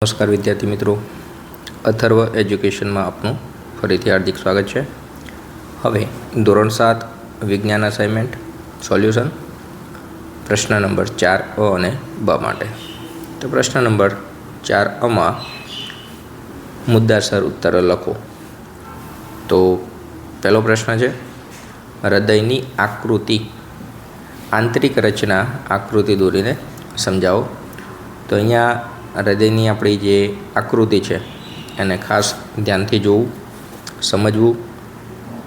નમસ્કાર વિદ્યાર્થી મિત્રો, અથર્વ એજ્યુકેશનમાં આપનું ફરીથી હાર્દિક સ્વાગત છે. હવે ધોરણ 7 વિજ્ઞાન અસાઇનમેન્ટ સોલ્યુશન પ્રશ્ન નંબર 4 અ અને બ માટે. તો પ્રશ્ન નંબર 4 અમાં મુદ્દાસર ઉત્તર લખો. તો પહેલો પ્રશ્ન છે, હૃદયની આકૃતિ આંતરિક રચના આકૃતિ દોરીને સમજાવો. તો અહીંયા હૃદયની આપણી જે આકૃતિ છે એને ખાસ ધ્યાનથી જોવું, સમજવું,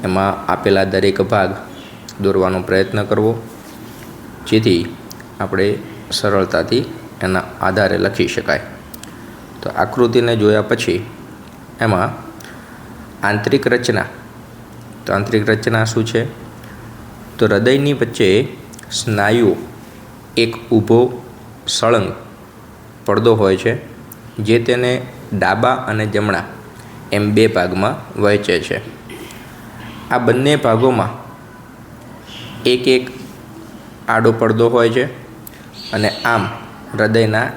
એમાં આપેલા દરેક ભાગ દોરવાનો પ્રયત્ન કરવો, જેથી આપણે સરળતાથી એના આધારે લખી શકાય. તો આકૃતિને જોયા પછી એમાં આંતરિક રચના, તો આંતરિક રચના શું છે? તો હૃદયની વચ્ચે સ્નાયુઓ એક ઊભો સળંગ પડદો હોય છે, જે તેને ડાબા અને જમણા એમ બે ભાગમાં વહેંચે છે. આ બંને ભાગોમાં એક એક આડો પડદો હોય છે અને આમ હૃદયના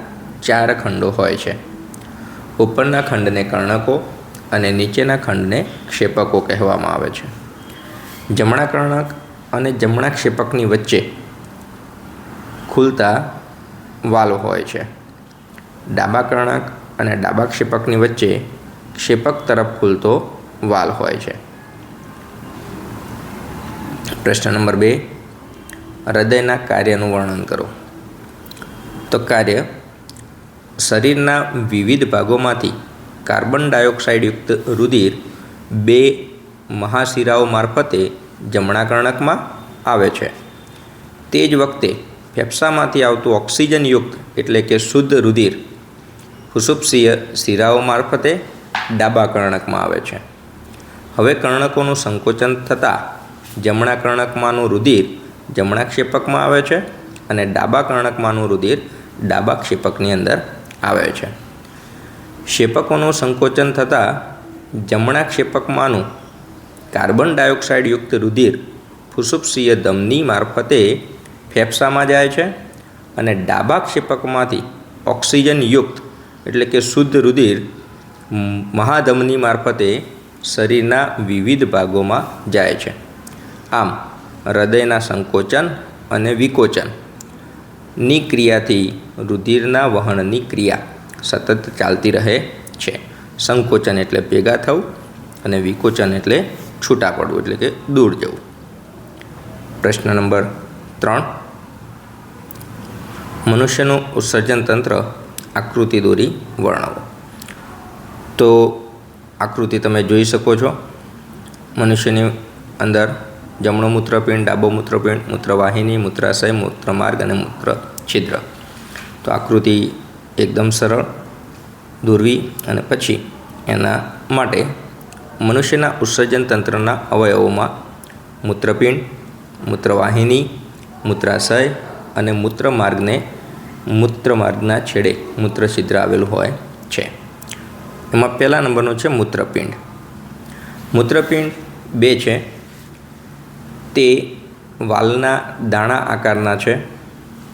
4 ખંડો હોય છે. ઉપરના ખંડને કર્ણકો અને નીચેના ખંડને ક્ષેપકો કહેવામાં આવે છે. જમણા કર્ણક અને જમણા ક્ષેપકની વચ્ચે ખુલતા વાલ્વ હોય છે. ડાબા કર્ણક અને ડાબા ક્ષેપકની વચ્ચે ક્ષેપક તરફ ખુલતો વાલ્વ હોય છે. પ્રશ્ન નંબર 2, હૃદયના કાર્યનું વર્ણન કરો. તો કાર્ય, શરીરના વિવિધ ભાગોમાંથી કાર્બન ડાયોક્સાઇડયુક્ત રુધિર 2 મહાશિરાઓ મારફતે જમણા કર્ણકમાં આવે છે. તે જ વખતે ફેફસામાંથી આવતું ઓક્સિજનયુક્ત એટલે કે શુદ્ધ રુધિર ફુસુપ્સીય શિરાઓ મારફતે ડાબા કર્ણકમાં આવે છે. હવે કર્ણકોનું સંકોચન થતાં જમણા કર્ણકમાંનું રુધિર જમણા ક્ષેપકમાં આવે છે અને ડાબા કર્ણકમાંનું રુધિર ડાબા ક્ષેપકની અંદર આવે છે. ક્ષેપકોનું સંકોચન થતાં જમણા ક્ષેપકમાંનું કાર્બન ડાયોક્સાઇડયુક્ત રુધિર ફુસુપ્સીય ધમની મારફતે ફેફસામાં જાય છે અને ડાબા ક્ષેપકમાંથી ઓક્સિજનયુક્ત એટલે કે શુદ્ધ રુધિર મહાધમની મારફતે શરીરના વિવિધ ભાગોમાં જાય છે. આમ હૃદયના સંકોચન અને વિકોચનની ક્રિયાથી રુધિરના વહનની ક્રિયા સતત ચાલતી રહે છે. સંકોચન એટલે ભેગા થવું અને વિકોચન એટલે છૂટા પડવું એટલે કે દૂર જવું. પ્રશ્ન નંબર 3, મનુષ્યનું ઉત્સર્જન તંત્ર આકૃતિ દોરી વર્ણવો. તો આકૃતિ તમે જોઈ શકો છો. મનુષ્યની અંદર જમણો મૂત્રપિંડ, ડાબો મૂત્રપિંડ, મૂત્રવાહિની, મૂત્રાશય, મૂત્રમાર્ગ અને મૂત્ર છિદ્ર. તો આકૃતિ એકદમ સરળ દોરવી અને પછી એના માટે મનુષ્યના ઉત્સર્જન તંત્રના અવયવોમાં મૂત્રપિંડ, મૂત્રવાહિની, મૂત્રાશય અને મૂત્રમાર્ગના છેડે મૂત્રછિદ્ર આવેલું હોય છે. એમાં પહેલા નંબરનું છે મૂત્રપિંડ. મૂત્રપિંડ 2 છે. તે વાલના દાણા આકારના છે.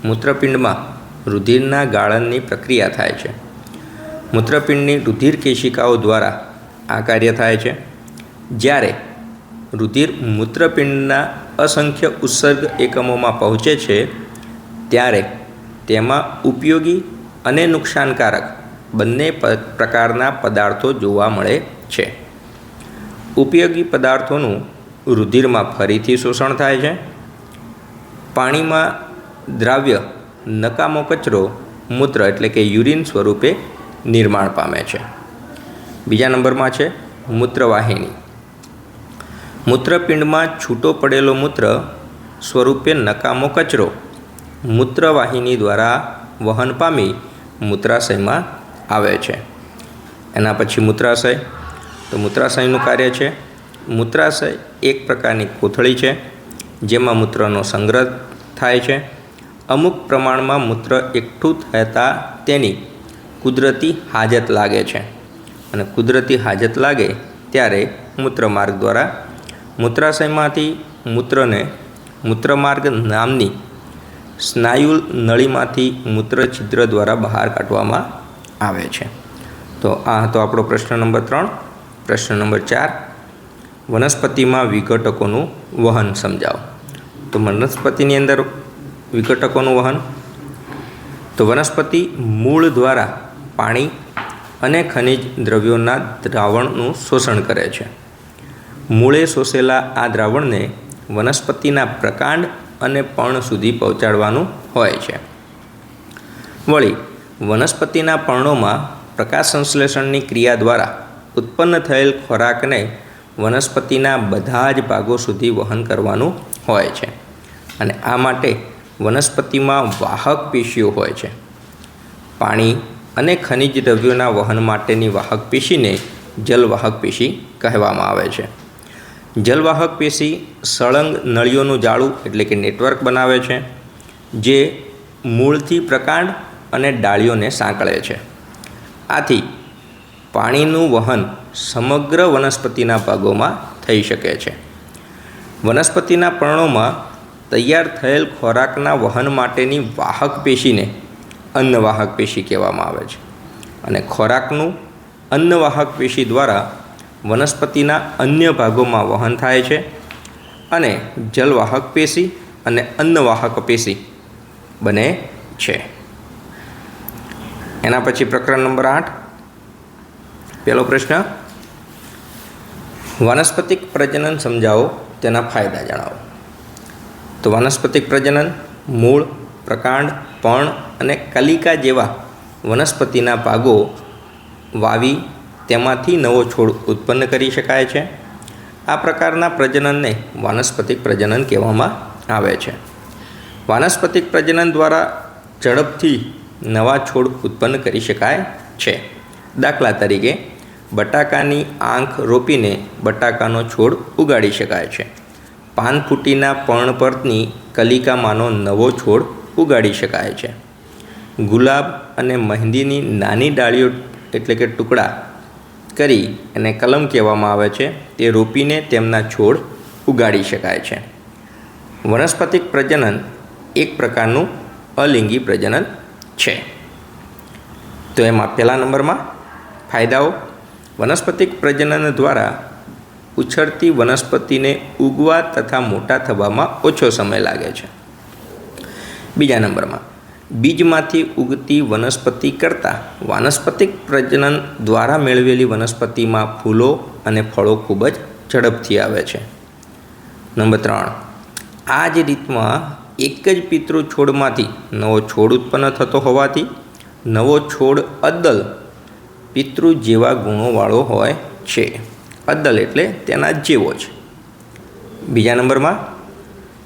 મૂત્રપિંડમાં રુધિરના ગાળણની પ્રક્રિયા થાય છે. મૂત્રપિંડની રુધિર કેશિકાઓ દ્વારા આ કાર્ય થાય છે. જ્યારે રુધિર મૂત્રપિંડના અસંખ્ય ઉત્સર્ગ એકમોમાં પહોંચે છે ત્યારે તેમાં ઉપયોગી અને નુકસાનકારક બંને પ્રકારના પદાર્થો જોવા મળે છે. ઉપયોગી પદાર્થોનું રુધિરમાં ફરીથી શોષણ થાય છે. પાણીમાં દ્રાવ્ય નકામો કચરો મૂત્ર એટલે કે યુરિન સ્વરૂપે નિર્માણ પામે છે. બીજા નંબરમાં છે મૂત્રવાહિની. મૂત્રપિંડમાં છૂટો પડેલો મૂત્ર સ્વરૂપે નકામો કચરો મૂત્રવાહિની દ્વારા વહન પામી મૂત્રાશયમાં આવે છે. એના પછી મૂત્રાશય. તો મૂત્રાશયનું કાર્ય છે, મૂત્રાશય એક પ્રકારની કોથળી છે જેમાં મૂત્રનો સંગ્રહ થાય છે. અમુક પ્રમાણમાં મૂત્ર એકઠું થતાં તેની કુદરતી હાજત લાગે છે અને કુદરતી હાજત લાગે ત્યારે મૂત્રમાર્ગ દ્વારા મૂત્રાશયમાંથી મૂત્રને મૂત્રમાર્ગ નામની સ્નાયુ નળીમાંથી મૂત્ર છિદ્ર દ્વારા બહાર કાઢવામાં આવે છે. તો આ હતો આપણો પ્રશ્ન નંબર 3. પ્રશ્ન નંબર 4, વનસ્પતિમાં વિઘટકોનું વહન સમજાવો. તો વનસ્પતિની અંદર વિઘટકોનું વહન, તો વનસ્પતિ મૂળ દ્વારા પાણી અને ખનિજ દ્રવ્યોના દ્રાવણનું શોષણ કરે છે. મૂળે શોષેલા આ દ્રાવણને વનસ્પતિના પ્રકાંડ અને પર્ણ સુધી પહોંચાડવાનું હોય છે. વળી વનસ્પતિના પર્ણોમાં પ્રકાશ સંશ્લેષણની ક્રિયા દ્વારા ઉત્પન્ન થયેલ ખોરાકને વનસ્પતિના બધા જ ભાગો સુધી વહન કરવાનું હોય છે. અને આ માટે વનસ્પતિમાં વાહક પેશીઓ હોય છે. પાણી અને ખનિજ દ્રવ્યોના વહન માટેની વાહક પેશીને જલવાહક પેશી કહેવામાં આવે છે. જલવાહક પેશી સળંગ નળીઓનું જાળું એટલે કે નેટવર્ક બનાવે છે, જે મૂળથી પ્રકાંડ અને ડાળીઓને સાંકળે છે. આથી પાણીનું વહન સમગ્ર વનસ્પતિના ભાગોમાં થઈ શકે છે. વનસ્પતિના પર્ણોમાં તૈયાર થયેલ ખોરાકના વહન માટેની વાહક પેશીને અન્નવાહક પેશી કહેવામાં આવે છે. અને ખોરાકનું અન્નવાહક પેશી દ્વારા વનસ્પતિના અન્ય ભાગોમાં વહન થાય છે. અને જલવાહક પેશી અને અન્નવાહક પેશી બને છે. એના પછી પ્રકરણ નંબર 8, પહેલો પ્રશ્ન, વાનસ્પતિક પ્રજનન સમજાવો, તેના ફાયદા જણાવો. તો વાનસ્પતિક પ્રજનન મૂળ, પ્રકાંડ, પર્ણ અને કલિકા જેવા વનસ્પતિના ભાગો વાવી તેમાંથી નવો છોડ ઉત્પન્ન કરી શકાય છે. આ પ્રકારના પ્રજનનને વાનસ્પતિક પ્રજનન કહેવામાં આવે છે. વાનસ્પતિક પ્રજનન દ્વારા ઝડપથી નવા છોડ ઉત્પન્ન કરી શકાય છે. દાખલા તરીકે બટાકાની આંખ રોપીને બટાકાનો છોડ ઉગાડી શકાય છે. પાન ફૂટીના પર્ણ પરની કલિકામાંનો નવો છોડ ઉગાડી શકાય છે. ગુલાબ અને મહેંદીની નાની ડાળીઓ એટલે કે ટુકડા કરી એને કલમ કહેવામાં આવે છે, તે રોપીને તેમના છોડ ઉગાડી શકાય છે. વનસ્પતિક પ્રજનન એક પ્રકારનું અલિંગી પ્રજનન છે. તો એમાં પહેલા નંબરમાં ફાયદાઓ, વનસ્પતિક પ્રજનન દ્વારા ઉછળતી વનસ્પતિને ઉગવા તથા મોટા થવામાં ઓછો સમય લાગે છે. બીજા નંબરમાં બીજમાંથી ઉગતી વનસ્પતિ કરતાં વાનસ્પતિક પ્રજનન દ્વારા મેળવેલી વનસ્પતિમાં ફૂલો અને ફળો ખૂબ જ ઝડપથી આવે છે. નંબર 3, આ જ રીતમાં એક જ પિતૃ છોડમાંથી નવો છોડ ઉત્પન્ન થતો હોવાથી નવો છોડ અદ્દલ પિતૃ જેવા ગુણોવાળો હોય છે. અદ્દલ એટલે તેના જેવો જ. બીજા નંબરમાં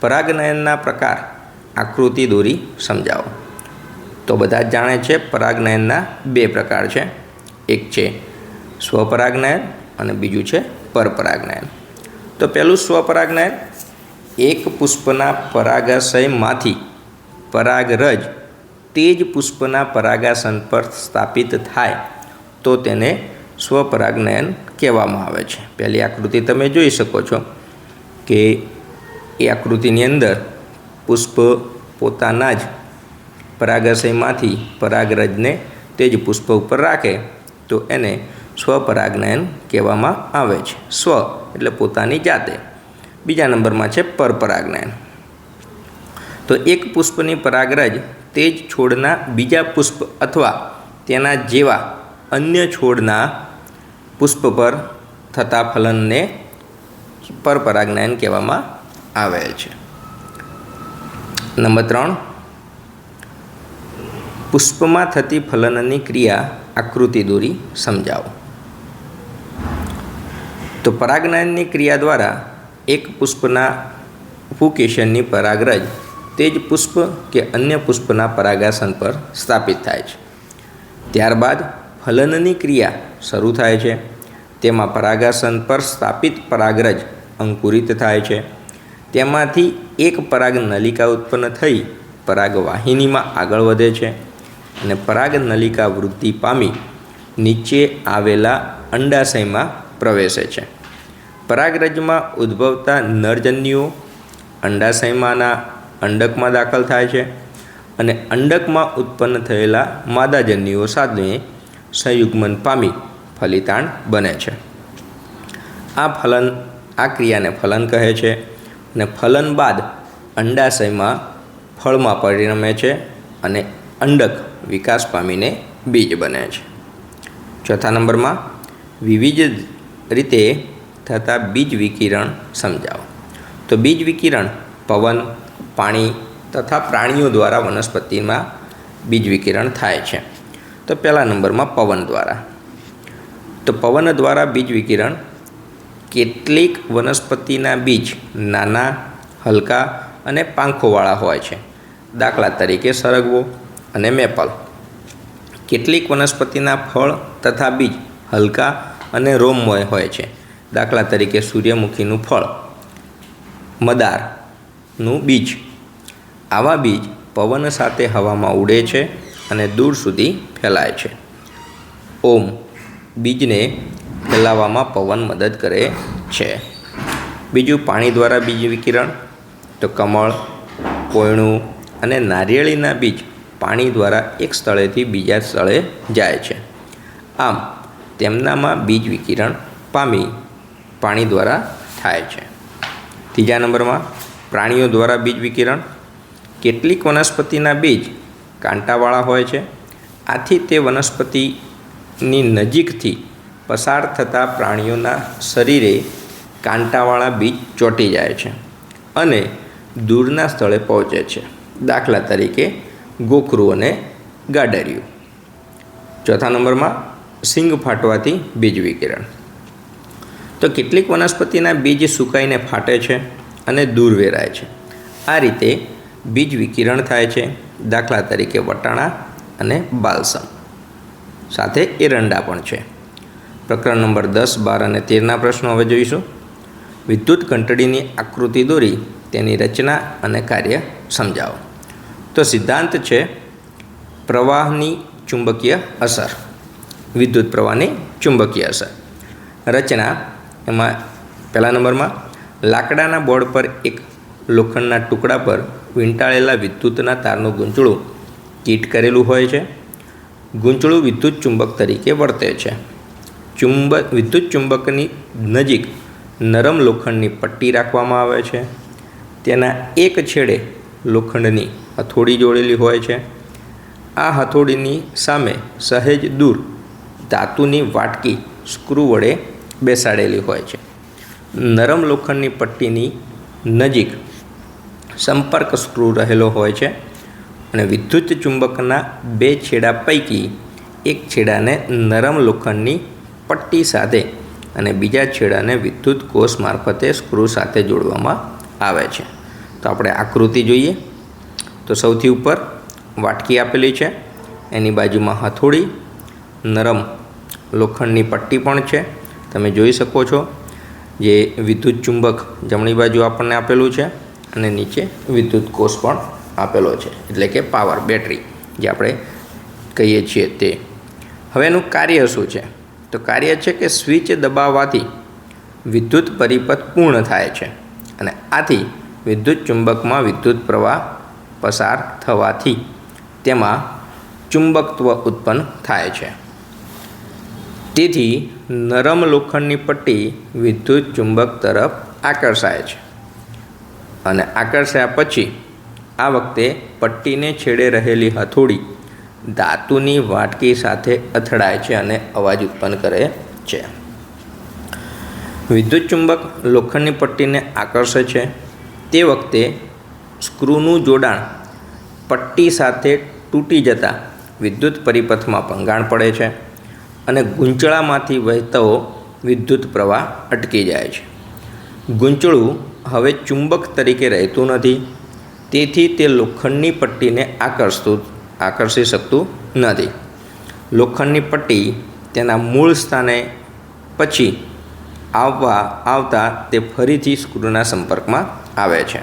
પરાગનયનના પ્રકાર, આકૃતિ દોરી સમજાવો. તો બધા જ જાણે છે પરાગનયનના 2 પ્રકાર છે. એક છે સ્વપરાગનયન અને બીજું છે પરપરાગનયન. તો પહેલું સ્વપરાગનયન, એક પુષ્પના પરાગાશયમાંથી પરાગરજ તે જ પુષ્પના પરાગાસન પર સ્થાપિત થાય તો તેને સ્વપરાગનયન કહેવામાં આવે છે. પહેલી આકૃતિ તમે જોઈ શકો છો કે એ આકૃતિની અંદર પુષ્પ પોતાના જ પરાગાશયમાંથી પરાગરજને તે જ પુષ્પ ઉપર રાખે તો એને સ્વપરાગનયન કહેવામાં આવે છે. સ્વ એટલે પોતાની જાતે. બીજા નંબરમાં છે પરપરાગનયન. તો એક પુષ્પની પરાગરજ તે જ છોડના બીજા પુષ્પ અથવા તેના જેવા અન્ય છોડના પુષ્પ પર થતા ફલનને પરપરાગનયન કહેવામાં આવે છે. નંબર 3, પુષ્પમાં થતી ફલનની ક્રિયા, આકૃતિ દોરી સમજાવો. તો પરાગનયનની ક્રિયા દ્વારા એક પુષ્પના પુકેશનની પરાગરજ તે જ પુષ્પ કે અન્ય પુષ્પના પરાગાસન પર સ્થાપિત થાય છે. ત્યારબાદ ફલનની ક્રિયા શરૂ થાય છે. તેમાં પરાગાસન પર સ્થાપિત પરાગરજ અંકુરિત થાય છે. તેમાંથી એક પરાગ નલિકા ઉત્પન્ન થઈ પરાગવાહિનીમાં આગળ વધે છે અને પરાગ નલિકા વૃદ્ધિ પામી નીચે આવેલા અંડાશયમાં પ્રવેશે છે. પરાગરજમાં ઉદ્ભવતા નરજન્યુઓ અંડાશયમાંના અંડકમાં દાખલ થાય છે અને અંડકમાં ઉત્પન્ન થયેલા માદાજન્યુઓ સાથે સંયુગ્મન પામી ફલિતાંડ બને છે. આ ક્રિયાને ફલન કહે છે અને ફલન બાદ અંડાશયમાં ફળમાં પરિણમે છે અને અંડક વિકાસ પામીને બીજ બને છે. ચોથા નંબરમાં વિવિધ રીતે થતા બીજ વિકિરણ સમજાવો. તો બીજ વિકિરણ પવન, પાણી તથા પ્રાણીઓ દ્વારા વનસ્પતિમાં બીજ વિકિરણ થાય છે. તો પહેલા નંબરમાં પવન દ્વારા. તો પવન દ્વારા બીજ વિકિરણ કેટલીક વનસ્પતિના બીજ નાના, હલકા અને પાંખોવાળા હોય છે. દાખલા તરીકે સરગવો અને મેપલ. કેટલીક વનસ્પતિના ફળ તથા બીજ હલકા અને રોમમય હોય છે. દાખલા તરીકે સૂર્યમુખીનું ફળ, મદારનું બીજ. આવા બીજ પવન સાથે હવામાં ઉડે છે અને દૂર સુધી ફેલાય છે. ઓમ બીજને ફેલાવવામાં પવન મદદ કરે છે. બીજું પાણી દ્વારા બીજ વિકિરણ. તો કમળ, કોયણું અને નારિયેળીના બીજ પાણી દ્વારા એક સ્થળેથી બીજા સ્થળે જાય છે. આમ તેમનામાં બીજ વિકિરણ પાણી દ્વારા થાય છે. ત્રીજા નંબરમાં પ્રાણીઓ દ્વારા બીજ વિકિરણ. કેટલીક વનસ્પતિના બીજ કાંટાવાળા હોય છે. આથી તે વનસ્પતિની નજીકથી પસાર થતા પ્રાણીઓના શરીરે કાંટાવાળા બીજ ચોંટી જાય છે અને દૂરના સ્થળે પહોંચે છે. દાખલા તરીકે ગોખરું અને ગાડરિયું. ચોથા નંબરમાં સિંગ ફાટવાથી બીજ વિકિરણ. તો કેટલીક વનસ્પતિના બીજ સુકાઈને ફાટે છે અને દૂર વેરાય છે. આ રીતે બીજ વિકિરણ થાય છે. દાખલા તરીકે વટાણા અને બાલસમ. સાથે એરંડા પણ છે. પ્રકરણ નંબર 10, 12 અને 13ના પ્રશ્નો હવે જોઈશું. વિદ્યુત ઘંટડીની આકૃતિ દોરી તેની રચના અને કાર્ય સમજાવો. તો સિદ્ધાંત છે પ્રવાહની ચુંબકીય અસર. વિદ્યુત પ્રવાહની ચુંબકીય અસર. રચના એમાં પહેલા નંબરમાં લાકડાના બોર્ડ પર એક લોખંડના ટુકડા પર વીંટાળેલા વિદ્યુતના તારનું ગૂંચળું કીટ કરેલું હોય છે. ગૂંચળું વિદ્યુત ચુંબક તરીકે વર્તે છે. વિદ્યુત ચુંબકની નજીક નરમ લોખંડની પટ્ટી રાખવામાં આવે છે. તેના એક છેડે લોખંડની હથોડી જોડેલી હોય છે. આ હથોડીની સામે સહેજ દૂર ધાતુની વાટકી સ્ક્રૂ વડે બેસાડેલી હોય છે. નરમ લોખંડની પટ્ટીની નજીક સંપર્ક સ્ક્રૂ રહેલો હોય છે અને વિદ્યુત ચુંબકના બે છેડા પૈકી એક છેડાને નરમ લોખંડની પટ્ટી સાથે અને બીજા છેડાને વિદ્યુત કોષ મારફતે સ્ક્રૂ સાથે જોડવામાં આવે છે. તો આપણે આકૃતિ જોઈએ. તો સૌથી ઉપર વાટકી આપેલી છે, એની બાજુમાં હથોડી, નરમ લોખંડની પટ્ટી પણ છે. તમે જોઈ શકો છો જે વિદ્યુત ચુંબક જમણી બાજુ આપણને આપેલું છે અને નીચે વિદ્યુત કોષ પણ આપેલો છે, એટલે કે પાવર બેટરી જે આપણે કહીએ છીએ તે. હવે એનું કાર્ય શું છે? તો કાર્ય છે કે સ્વિચ દબાવવાથી વિદ્યુત પરિપથ પૂર્ણ થાય છે અને આથી વિદ્યુત ચુંબકમાં વિદ્યુત પ્રવાહ પસાર થવાથી તેમાં ચુંબકત્વ ઉત્પન્ન થાય છે. તેથી નરમ લોખંડની પટ્ટી વિદ્યુત ચુંબક તરફ આકર્ષાય છે અને આકર્ષાયા પછી આ વખતે પટ્ટીને છેડે રહેલી હથોડી ધાતુની વાટકી સાથે અથડાય છે અને અવાજ ઉત્પન્ન કરે છે. વિદ્યુત ચુંબક લોખંડની પટ્ટીને આકર્ષે છે તે વખતે સ્ક્રૂનું જોડાણ પટ્ટી સાથે તૂટી જતાં વિદ્યુત પરિપથમાં ભંગાણ પડે છે અને ગૂંચળામાંથી વહેતો વિદ્યુત પ્રવાહ અટકી જાય છે. ગૂંચળું હવે ચુંબક તરીકે રહેતું નથી, તેથી તે લોખંડની પટ્ટીને આકર્ષી શકતું નથી. લોખંડની પટ્ટી તેના મૂળ સ્થાને પછી આવતા તે ફરીથી સ્ક્રૂના સંપર્કમાં આવે છે.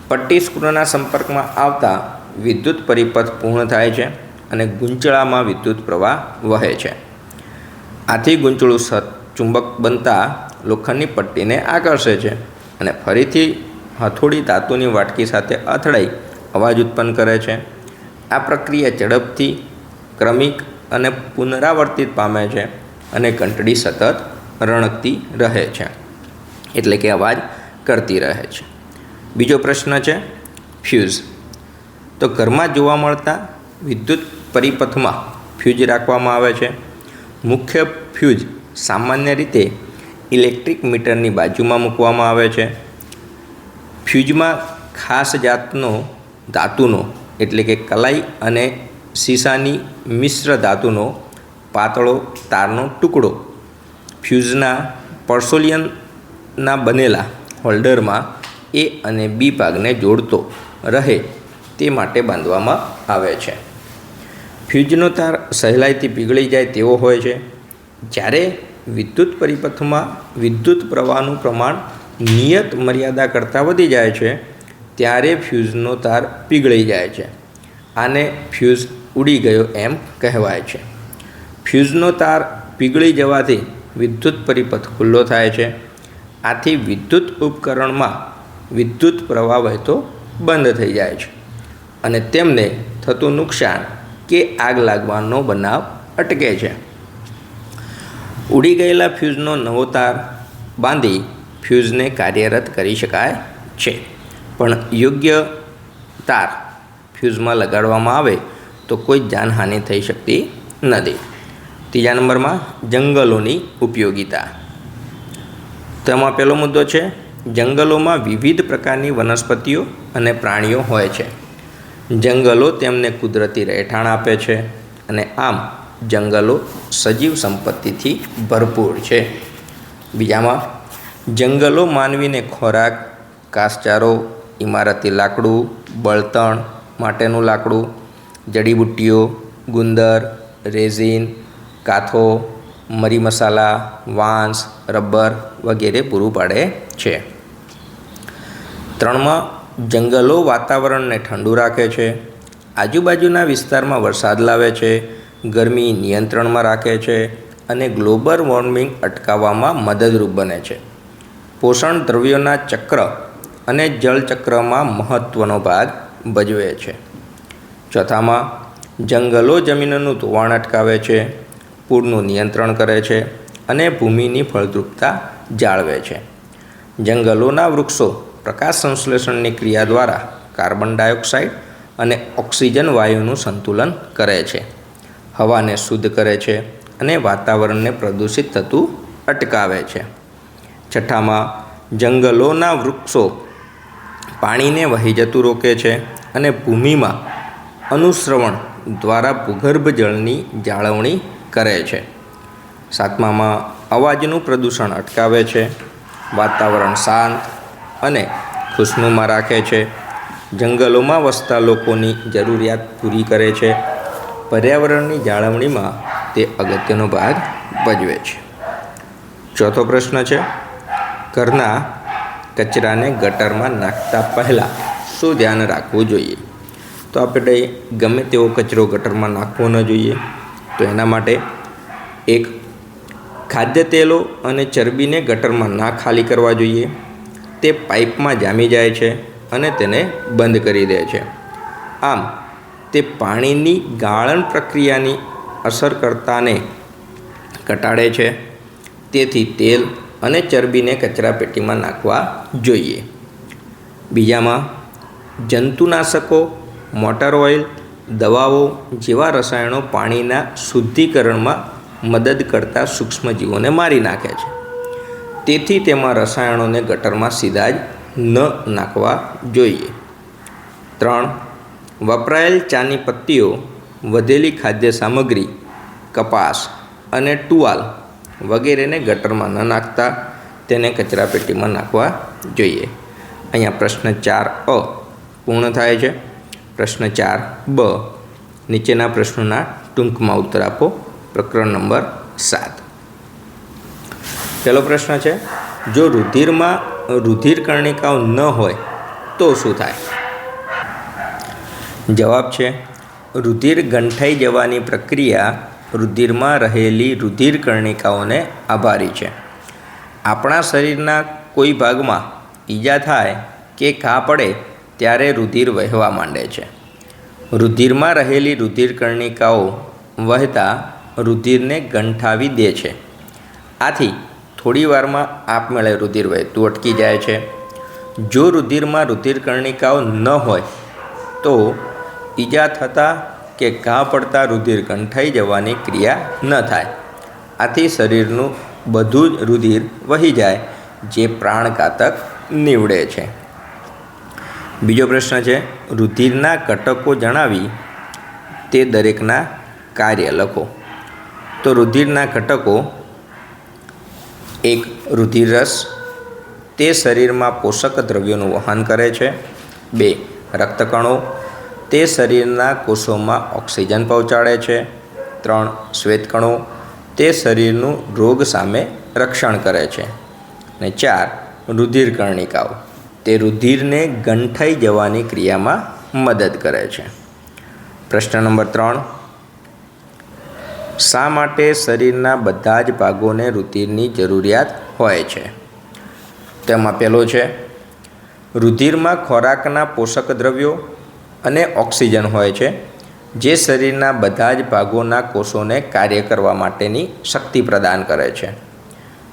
પટ્ટી સ્ક્રૂના સંપર્કમાં આવતા વિદ્યુત પરિપથ પૂર્ણ થાય છે અને ગૂંચળામાં વિદ્યુત પ્રવાહ વહે છે. આથી ગૂંચળું ચુંબક બનતા લોખંડની પટ્ટીને આકર્ષે છે અને ફરીથી હથોડી ધાતુની વાટકી સાથે અથડાઈ અવાજ ઉત્પન્ન કરે છે. આ પ્રક્રિયા ઝડપથી, ક્રમિક અને પુનરાવર્તિત પામે છે અને ઘંટડી સતત રણકતી રહે છે, એટલે કે અવાજ કરતી રહે છે. બીજો પ્રશ્ન છે ફ્યુઝ. તો ઘરમાં જોવા મળતા વિદ્યુત પરિપથમાં ફ્યુઝ રાખવામાં આવે છે. મુખ્ય ફ્યુઝ સામાન્ય રીતે ઇલેક્ટ્રિક મીટરની બાજુમાં મૂકવામાં આવે છે. ફ્યુઝમાં ખાસ જાતનો ધાતુનો એટલે કે કલાઈ અને સીસાની મિશ્ર ધાતુનો પાતળો તારનો ટુકડો ફ્યુઝના પોર્સેલિયનના બનેલા હોલ્ડરમાં એ અને બી ભાગને જોડતો રહે તે માટે બાંધવામાં આવે છે. ફ્યુઝનો તાર સહેલાઈથી પીગળી જાય તેવો હોય છે. જ્યારે વિદ્યુત પરિપથમાં વિદ્યુત પ્રવાહનું પ્રમાણ નિયત મર્યાદા કરતાં વધી જાય છે ત્યારે ફ્યુઝનો તાર પીગળી જાય છે. આને ફ્યુઝ ઉડી ગયો એમ કહેવાય છે. ફ્યુઝનો તાર પીગળી જવાથી વિદ્યુત પરિપથ ખુલ્લો થાય છે. આથી વિદ્યુત ઉપકરણમાં વિદ્યુત પ્રવાહ વહેતો બંધ થઈ જાય છે અને તેમને થતું નુકસાન કે આગ લાગવાનો બનાવ અટકે છે. ઉડી ગયેલા ફ્યુઝનો નવો તાર બાંધી ફ્યુઝને કાર્યરત કરી શકાય છે, પણ યોગ્ય તાર ફ્યુઝમાં લગાડવામાં આવે તો કોઈ જાનહાનિ થઈ શકતી નથી. ત્રીજા નંબરમાં જંગલોની ઉપયોગિતા. તેમાં પહેલો મુદ્દો છે જંગલોમાં વિવિધ પ્રકારની વનસ્પતિઓ અને પ્રાણીઓ હોય છે. જંગલો તેમને કુદરતી રહેઠાણ આપે છે અને આમ જંગલો સજીવ સંપત્તિથી ભરપૂર છે. બીજામાં જંગલો માનવીને ખોરાક, ઘાસચારો, ઇમારતી લાકડું, બળતણ માટેનું લાકડું, જડીબુટ્ટીઓ, ગુંદર, રેઝિન, કાથો, મરી મસાલા, વાંસ, રબર વગેરે પૂરું પાડે છે. 3માં જંગલો વાતાવરણને ઠંડુ રાખે છે, આજુબાજુના વિસ્તારમાં વરસાદ લાવે છે, ગરમી નિયંત્રણમાં રાખે છે અને ગ્લોબલ વોર્મિંગ અટકાવવામાં મદદરૂપ બને છે. પોષણ દ્રવ્યોના ચક્ર અને જળચક્રમાં મહત્ત્વનો ભાગ ભજવે છે. 4માં જંગલો જમીનનું ધોવાણ અટકાવે છે, પૂરનું નિયંત્રણ કરે છે અને ભૂમિની ફળદ્રુપતા જાળવે છે. જંગલોના વૃક્ષો પ્રકાશ સંશ્લેષણની ક્રિયા દ્વારા કાર્બન ડાયોક્સાઇડ અને ઓક્સિજન વાયુનું સંતુલન કરે છે, હવાને શુદ્ધ કરે છે અને વાતાવરણને પ્રદૂષિત થતું અટકાવે છે. 6માં જંગલોના વૃક્ષો પાણીને વહી જતું રોકે છે અને ભૂમિમાં અનુશ્રવણ દ્વારા ભૂગર્ભ જળની જાળવણી કરે છે. 7મામાં અવાજનું પ્રદૂષણ અટકાવે છે, વાતાવરણ શાંત અને ખુશનુમા રાખે છે, જંગલોમાં વસતા લોકોની જરૂરિયાત પૂરી કરે છે, પર્યાવરણની જાળવણીમાં તે અગત્યનો ભાગ ભજવે છે. 4થો પ્રશ્ન છે ઘરના કચરાને ગટરમાં નાખતા પહેલાં શું ધ્યાન રાખવું જોઈએ? તો આપણે ગમે તેવો કચરો ગટરમાં નાખવો ન જોઈએ. તો એના માટે એક ખાદ્ય તેલો અને ચરબીને ગટરમાં ના ખાલી કરવા જોઈએ. તે પાઇપમાં જામી જાય છે અને તેને બંધ કરી દે છે. આમ તે પાણીની ગાળણ પ્રક્રિયાની અસરકર્તાને ઘટાડે છે. તેથી તેલ અને ચરબીને કચરાપેટીમાં નાખવા જોઈએ. બીજામાં જંતુનાશકો, મોટર ઓઇલ, દવાઓ જેવા રસાયણો પાણીના શુદ્ધિકરણમાં મદદ કરતા સૂક્ષ્મજીવોને મારી નાખે છે. તેથી તેમાં રસાયણોને ગટરમાં સીધા જ ન નાખવા જોઈએ. 3. વપરાયેલ ચાની પત્તીઓ, વધેલી ખાદ્ય સામગ્રી, કપાસ અને ટુવાલ વગેરેને ગટરમાં ન નાખતા તેને કચરાપેટીમાં નાખવા જોઈએ. અહીંયા પ્રશ્ન 4A પૂર્ણ થાય છે. પ્રશ્ન 4B નીચેના પ્રશ્નોના ટૂંકમાં ઉત્તર આપો. પ્રકરણ નંબર 7. પહેલો પ્રશ્ન છે જો રુધિરમાં રુધિર કર્ણિકાઓ ન હોય તો શું થાય? જવાબ છે રુધિર ગંઠાઈ જવાની પ્રક્રિયા રુધિરમાં રહેલી રુધિર કર્ણિકાઓને આભારી છે. આપણા શરીરના કોઈ ભાગમાં ઈજા થાય કે ઘા પડે ત્યારે રુધિર વહેવા માંડે છે. રુધિરમાં રહેલી રુધિર કર્ણિકાઓ વહેતા રુધિરને ગંઠાવી દે છે. આથી થોડી વારમાં આપમેળે રુધિર વહેતું અટકી જાય છે. જો રુધિરમાં રુધિરકર્ણિકાઓ ન હોય તો ઈજા થતાં કે ઘા પડતા રુધિર ગંઠાઈ જવાની ક્રિયા ન થાય. આથી શરીરનું બધું જ રુધિર વહી જાય, જે પ્રાણઘાતક નીવડે છે. બીજો પ્રશ્ન છે, રુધિરના ઘટકો જણાવી તે દરેકના કાર્ય લખો. તો રુધિરના ઘટકો: 1. રુધિર રસ, તે શરીરમાં પોષક દ્રવ્યોનું વહન કરે છે. 2. રક્તકણો, તે શરીરના કોષોમાં ઓક્સિજન પહોંચાડે છે. 3. શ્વેતકણો, તે શરીરનું રોગ સામે રક્ષણ કરે છે. અને 4. રુધિરકર્ણિકાઓ, તે રુધિરને ગંઠાઈ જવાની ક્રિયામાં મદદ કરે છે. પ્રશ્ન નંબર 3, શા માટે શરીરના બધા જ ભાગોને રુધિરની જરૂરિયાત હોય છે? તેમાં પહેલો છે, રુધિરમાં ખોરાકના પોષક દ્રવ્યો અને ઓક્સિજન હોય છે, જે શરીરના બધા જ ભાગોના કોષોને કાર્ય કરવા માટેની શક્તિ પ્રદાન કરે છે.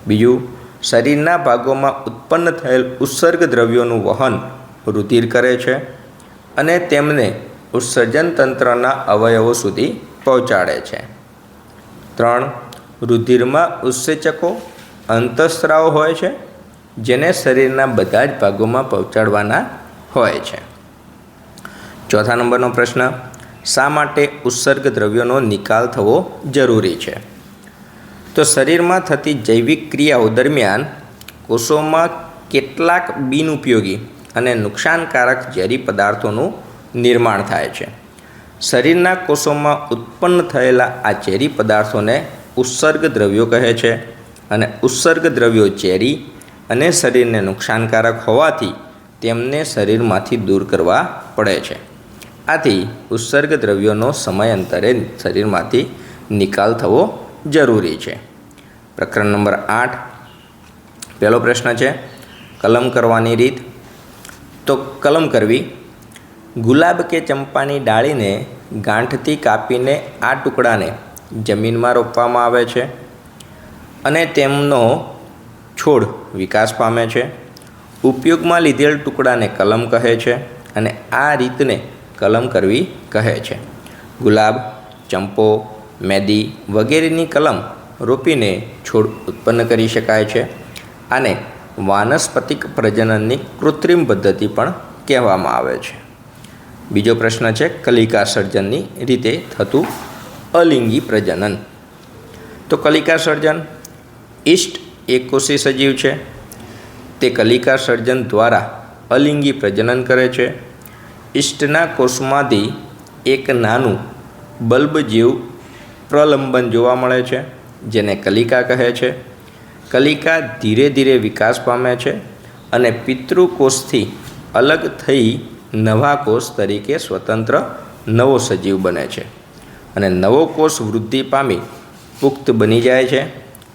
બીજું, શરીરના ભાગોમાં ઉત્પન્ન થયેલ ઉત્સર્ગ દ્રવ્યોનું વહન રુધિર કરે છે અને તેમને ઉત્સર્જન તંત્રના અવયવો સુધી પહોંચાડે છે. 3. રુધિરમાં ઉત્સેચકો અંતઃસ્રાવ હોય છે, જેને શરીરના બધા જ ભાગોમાં પહોંચાડવાના હોય છે. ચોથા નંબરનો પ્રશ્ન, શા માટે ઉત્સર્ગ દ્રવ્યોનો નિકાલ થવો જરૂરી છે? તો શરીરમાં થતી જૈવિક ક્રિયાઓ દરમિયાન કોષોમાં કેટલાક બિનઉપયોગી અને નુકસાનકારક ઝેરી પદાર્થોનું નિર્માણ થાય છે. શરીરના કોષોમાં ઉત્પન્ન થયેલા આ ઝેરી પદાર્થોને ઉત્સર્ગ દ્રવ્યો કહે છે અને ઉત્સર્ગ દ્રવ્યો ઝેરી અને શરીરને નુકસાનકારક હોવાથી તેમને શરીરમાંથી દૂર કરવા પડે છે. આથી ઉત્સર્ગ દ્રવ્યોનો સમયાંતરે શરીરમાંથી નિકાલ થવો જરૂરી છે. પ્રકરણ નંબર 8, પહેલો પ્રશ્ન છે, કલમ કરવાની રીત. તો કલમ કરવી: ગુલાબ કે ચંપાની ડાળીને ગાંઠથી કાપીને આ ટુકડાને જમીનમાં રોપવામાં આવે છે અને તેમનો છોડ વિકાસ પામે છે. ઉપયોગમાં લીધેલ ટુકડાને કલમ કહે છે અને આ રીતને કલમ કરવી કહે છે. ગુલાબ, ચંપો, મેદી વગેરેની કલમ રોપીને છોડ ઉત્પન્ન કરી શકાય છે. આને વાનસ્પતિક પ્રજનનની કૃત્રિમ પદ્ધતિ પણ કહેવામાં આવે છે. બીજો પ્રશ્ન છે, કલિકા સર્જનની રીતે થતું અલિંગી પ્રજનન. તો કલિકા સર્જન: ઈષ્ટ એકકોષી સજીવ છે. તે કલિકા સર્જન દ્વારા અલિંગી પ્રજનન કરે છે. ઈષ્ટના કોષમાંથી એક નાનું બલ્બ જેવું પ્રલંબન જોવા મળે છે, જેને કલિકા કહે છે. કલિકા ધીરે ધીરે વિકાસ પામે છે અને પિતૃકોષથી અલગ થઈ નવા કોષ તરીકે સ્વતંત્ર નવો સજીવ બને છે અને નવો કોષ વૃદ્ધિ પામી પુખ્ત બની જાય છે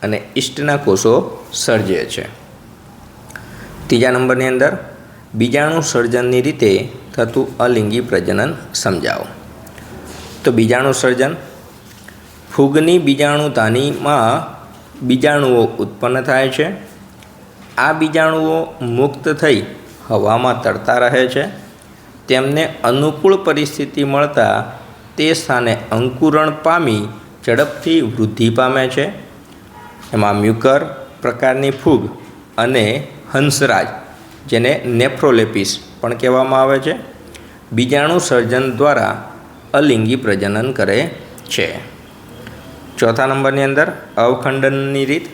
અને ઈષ્ટના કોષો સર્જે છે. ત્રીજા નંબરની અંદર બીજાણુ સર્જનની રીતે થતું અલિંગી પ્રજનન સમજાવો. તો બીજાણુ સર્જન: ફૂગની બીજાણુધાનીમાં બીજાણુઓ ઉત્પન્ન થાય છે. આ બીજાણુઓ મુક્ત થઈ હવામાં તરતા રહે છે. તેમને અનુકૂળ પરિસ્થિતિ મળતા તે સ્થાને અંકુરણ પામી ઝડપથી વૃદ્ધિ પામે છે. એમાં મ્યુકર પ્રકારની ફૂગ અને હંસરાજ, જેને નેફ્રોલેપિસ પણ કહેવામાં આવે છે, બીજાણુ સર્જન દ્વારા અલિંગી પ્રજનન કરે છે. ચોથા નંબરની અંદર અવખંડનની રીત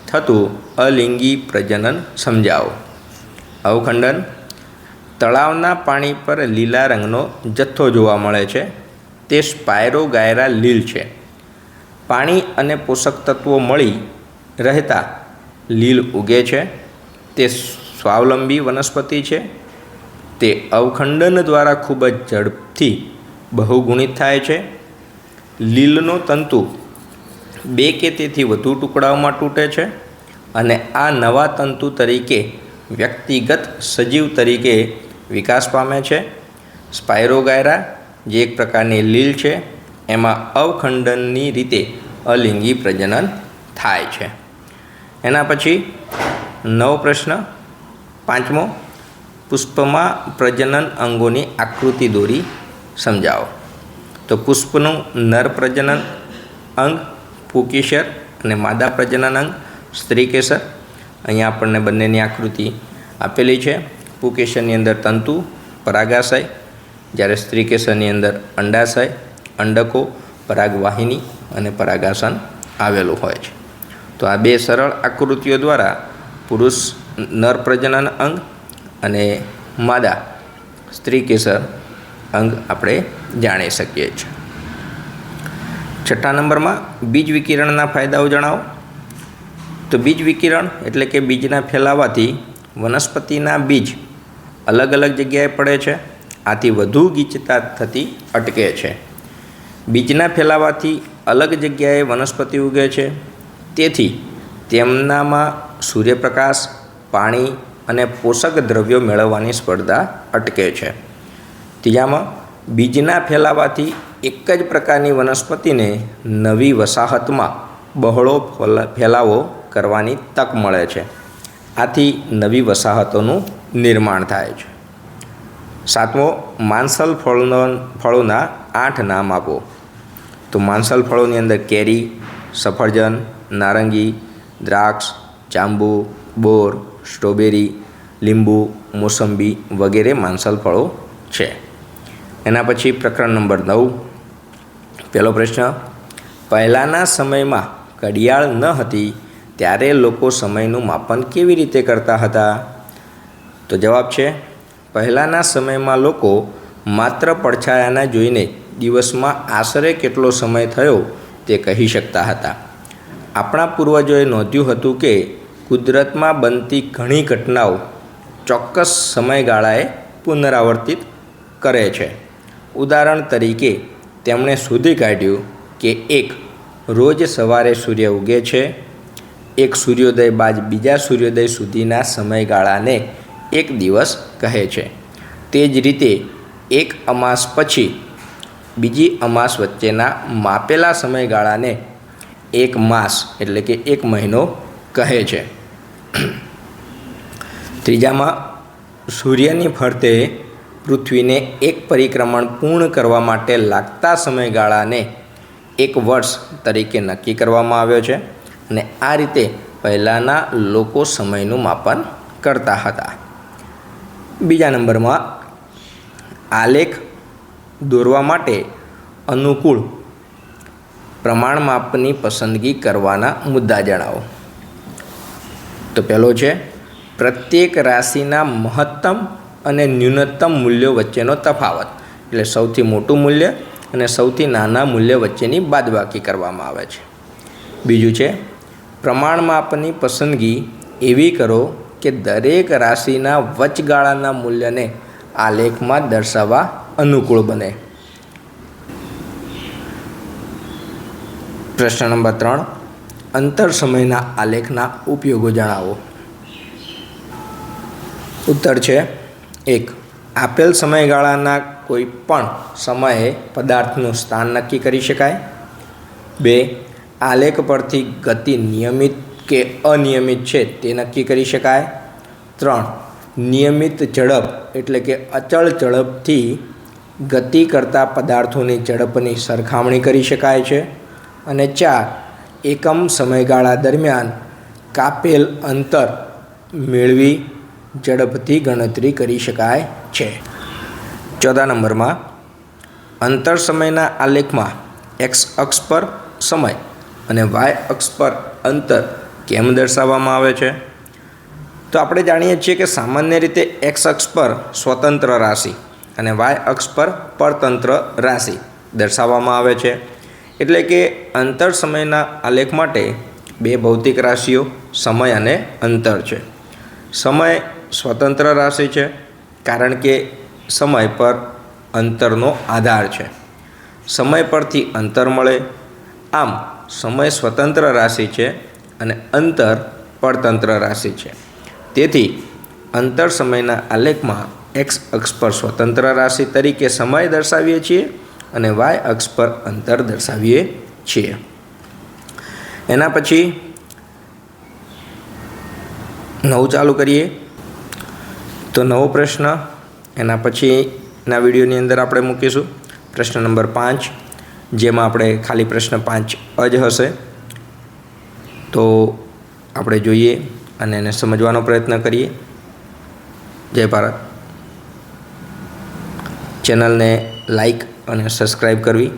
થતું અલિંગી પ્રજનન સમજાવો. અવખંડન: તળાવના પાણી પર લીલા રંગનો જથ્થો જોવા મળે છે. તે સ્પાયરોગાયરા લીલ છે. પાણી અને પોષક તત્વો મળી રહેતા લીલ ઉગે છે. તે સ્વાવલંબી વનસ્પતિ છે. તે અવખંડન દ્વારા ખૂબ જ ઝડપથી બહુગુણિત થાય છે. લીલનો તંતુ 2 કે તેથી વધુ ટુકડાઓમાં તૂટે છે અને આ નવા તંતુ તરીકે વ્યક્તિગત સજીવ તરીકે વિકાસ પામે છે. સ્પાયરોગાયરા, જે એક પ્રકારની લીલ છે, એમાં અવખંડનની રીતે અલિંગી પ્રજનન થાય છે. એના પછી 9 પ્રશ્ન 5મો, પુષ્પમાં પ્રજનન અંગોની આકૃતિ દોરી સમજાવો. તો પુષ્પનું નર પ્રજનન અંગ પુંકેસર અને માદા પ્રજનન અંગ સ્ત્રીકેસર. અહીંયા આપણને બંનેની આકૃતિ આપેલી છે. પુંકેસરની અંદર તંતુ પરાગાશય, જ્યારે સ્ત્રીકેસરની અંદર અંડાશય, અંડકો, પરાગવાહિની અને પરાગાસન આવેલું હોય છે. તો આ 2 સરળ આકૃતિઓ દ્વારા પુરુષ નર પ્રજનન અંગ અને માદા સ્ત્રીકેસર અંગ આપણે જાણી શકીએ છીએ. 6 નંબરમાં બીજ વિકિરણના ફાયદાઓ જણાવો. તો બીજ વિકિરણ એટલે કે બીજના ફેલાવાથી વનસ્પતિના બીજ અલગ અલગ જગ્યાએ પડે છે. આથી વધુ ગીચતા થતી અટકે છે. બીજના ફેલાવાથી અલગ જગ્યાએ વનસ્પતિ ઉગે છે. તેથી તેમનામાં સૂર્યપ્રકાશ, પાણી અને પોષક દ્રવ્યો મેળવવાની સ્પર્ધા અટકે છે. ત્રીજામાં બીજના ફેલાવાથી એક જ પ્રકારની વનસ્પતિને નવી વસાહતમાં બહોળો ફેલાવો કરવાની તક મળે છે. આથી નવી વસાહતોનું નિર્માણ થાય છે. 7મો, માંસલ ફળોના 8 નામ આપો. તો માંસલ ફળોની અંદર કેરી, સફરજન, નારંગી, દ્રાક્ષ, જાંબુ, બોર, સ્ટ્રોબેરી, લીંબુ, મોસંબી વગેરે માંસલ ફળો છે. એના પછી પ્રકરણ નંબર 9. પહેલો પ્રશ્ન, પહેલાંના સમયમાં ઘડિયાળ ન હતી ત્યારે લોકો સમયનું માપન કેવી રીતે કરતા હતા? તો જવાબ છે, પહેલાંના સમયમાં લોકો માત્ર પડછાયાના જોઈને દિવસમાં આશરે કેટલો સમય થયો તે કહી શકતા હતા. આપણા પૂર્વજોએ નોંધ્યું હતું કે કુદરતમાં બનતી ઘણી ઘટનાઓ ચોક્કસ સમયગાળાએ પુનરાવર્તિત કરે છે. ઉદાહરણ તરીકે તેમણે શોધી કાઢ્યું કે એક રોજ સવારે સૂર્ય ઉગે છે. એક સૂર્યોદય બાદ બીજા સૂર્યોદય સુધીના સમયગાળાને એક દિવસ કહે છે. તે જ રીતે એક અમાસ પછી બીજી અમાસ વચ્ચેના માપેલા સમયગાળાને એક માસ એટલે કે એક મહિનો કહે છે. ત્રીજામાં સૂર્યની ફરતે પૃથ્વીને એક પરિક્રમણ પૂર્ણ કરવા માટે લાગતા સમયગાળાને એક વર્ષ તરીકે નક્કી કરવામાં આવ્યો છે. અને આ રીતે પહેલાંના લોકો સમયનું માપન કરતા હતા. બીજા નંબરમાં આલેખ દોરવા માટે અનુકૂળ પ્રમાણ માપની પસંદગી કરવાના મુદ્દા જણાવો. તો પહેલો છે, પ્રત્યેક રાશિના મહત્તમ અને ન્યૂનતમ મૂલ્યો વચ્ચેનો તફાવત, એટલે સૌથી મોટું મૂલ્ય અને સૌથી નાના મૂલ્ય વચ્ચેની બાદબાકી કરવામાં આવે છે. બીજું છે, પ્રમાણ માપની પસંદગી એવી કરો કે દરેક રાશિના વચગાળાના મૂલ્યને આલેખમાં દર્શાવવા અનુકૂળ બને. પ્રશ્ન નંબર 3, અંતર સમયના આલેખના ઉપયોગો જણાવો. ઉત્તર છે, 1. આપેલ સમયગાળાના કોઈ પણ સમયે પદાર્થનું સ્થાન નક્કી કરી શકાય. 2. આલેખ પરથી ગતિ નિયમિત કે અનિયમિત છે તે નક્કી કરી શકાય. 3. નિયમિત ઝડપ એટલે કે અચળ ઝડપથી ગતિ કરતા પદાર્થોની ઝડપની સરખામણી કરી શકાય છે. અને 4. એકમ સમયગાળા દરમિયાન કાપેલ અંતર મેળવી ઝડપથી ગણતરી કરી શકાય છે. 14 નંબરમાં અંતર સમયના આલેખમાં એક્સ અક્ષ પર સમય અને વાય અક્ષ પર અંતર કેમ દર્શાવવામાં આવે છે? તો આપણે જાણીએ છીએ કે સામાન્ય રીતે એક્સ અક્ષ પર સ્વતંત્ર રાશિ અને વાય અક્ષ પર પરતંત્ર રાશિ દર્શાવવામાં આવે છે. એટલે કે અંતર સમયના આલેખ માટે 2 ભૌતિક રાશિઓ સમય અને અંતર છે. સમય સ્વતંત્ર રાશિ છે કારણ કે સમય પર અંતરનો આધાર છે. સમય પરથી અંતર મળે, આમ સમય સ્વતંત્ર રાશિ છે અને અંતર પરતંત્ર રાશિ છે. તેથી અંતર સમયના આલેખમાં એક્સ અક્ષ પર સ્વતંત્ર રાશિ તરીકે સમય દર્શાવીએ છીએ અને વાય અક્ષ પર અંતર દર્શાવીએ છીએ. એના પછી 9 ચાલુ કરીએ. તો નવો પ્રશ્ન એના પછીના વિડીયોની અંદર આપણે મૂકીશું. પ્રશ્ન નંબર 5, જેમાં આપણે ખાલી પ્રશ્ન 5 જ હશે. તો આપણે જોઈએ અને એને સમજવાનો પ્રયત્ન કરીએ. જય ભારત. ચેનલને લાઈક અને સબસ્ક્રાઈબ કરવી,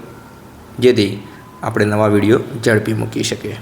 જેથી આપણે નવા વિડીયો ઝડપી મૂકી શકીએ.